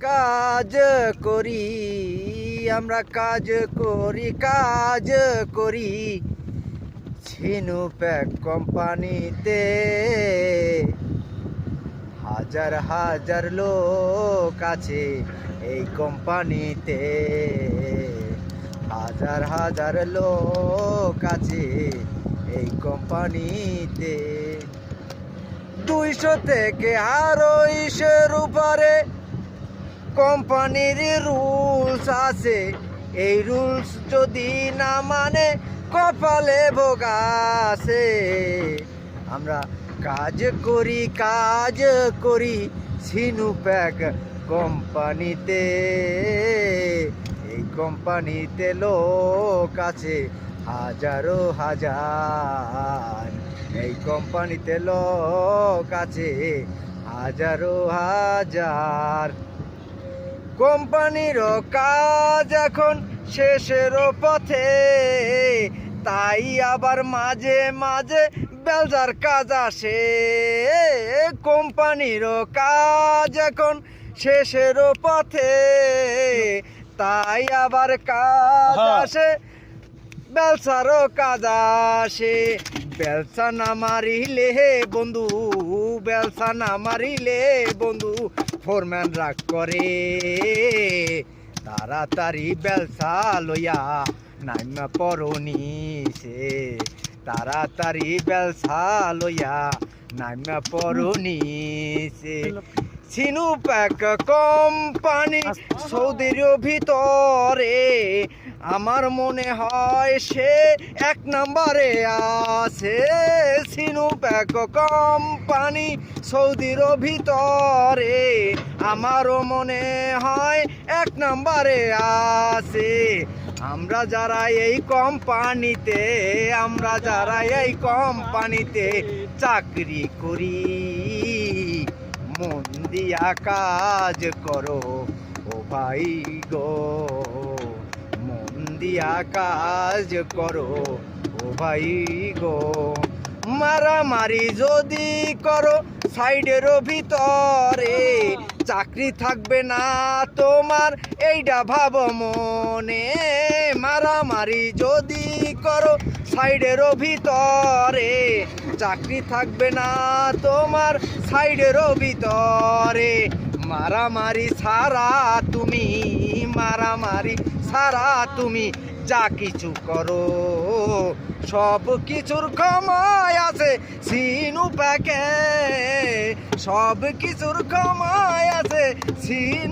কাজ করি আমরা কাজ করি ঝিনুক কোম্পানিতে। হাজার হাজার লোক আছে এই কোম্পানিতে, হাজার হাজার লোক আছে এই কোম্পানিতে। 200 থেকে 250 উপরে কোম্পানির রুলস আছে। এই রুলস যদি না মানে কপালে ভোগ আছে। আমরা কাজ করি ঝিনুক কোম্পানিতে। এই কোম্পানিতে লোক আছে হাজারো হাজার, এই কোম্পানিতে লোক আছে হাজারো হাজার। কোম্পানির কাজ এখন শেষের পথে, তাই আবার মাঝে মাঝে বেলজার কাজ আসে। কোম্পানির কাজ এখন শেষের পথে, তাই আবার কাজ আসে, বেলসারও কাজ আসে। বেলসা না মারিলে বন্ধু, বেলসা না মারিলে বন্ধু ফোরম্যান রাগ করে। তাড়াতাড়ি বেলসা লইয়া নাইমা পরনি সে, তাড়াতাড়ি বেলসা লইয়া নাইমা পরনি সে। ঝিনুক কোম্পানি সৌদির ভিতরে, আমার মনে হয় সে 1 নম্বরে আছে। ঝিনুক কোম্পানি সৌদির ভিতরে, আমারও মনে হয় 1 নম্বরে আছে। আমরা যারা এই কোম্পানিতে চাকরি করি, মন দিয়া কাজ করো ও ভাই গো, মন দিয়া কাজ করো ও ভাই গো। মারামারি যদি করো সাইডের ভিতরে, চাকরি থাকবে না তোমার এইটা ভাবো মনে। মারামারি যদি করো সাইডের ভিতরে, চাকরি থাকবে না তোমার সাইডের ভিতরে। মারামারি ছাড়া তুমি যা কিছু করো, সব কিছুর ক্ষমায় আছে ঝিনুক, সব কিছুর ক্ষমায় আছে ঝিনুক।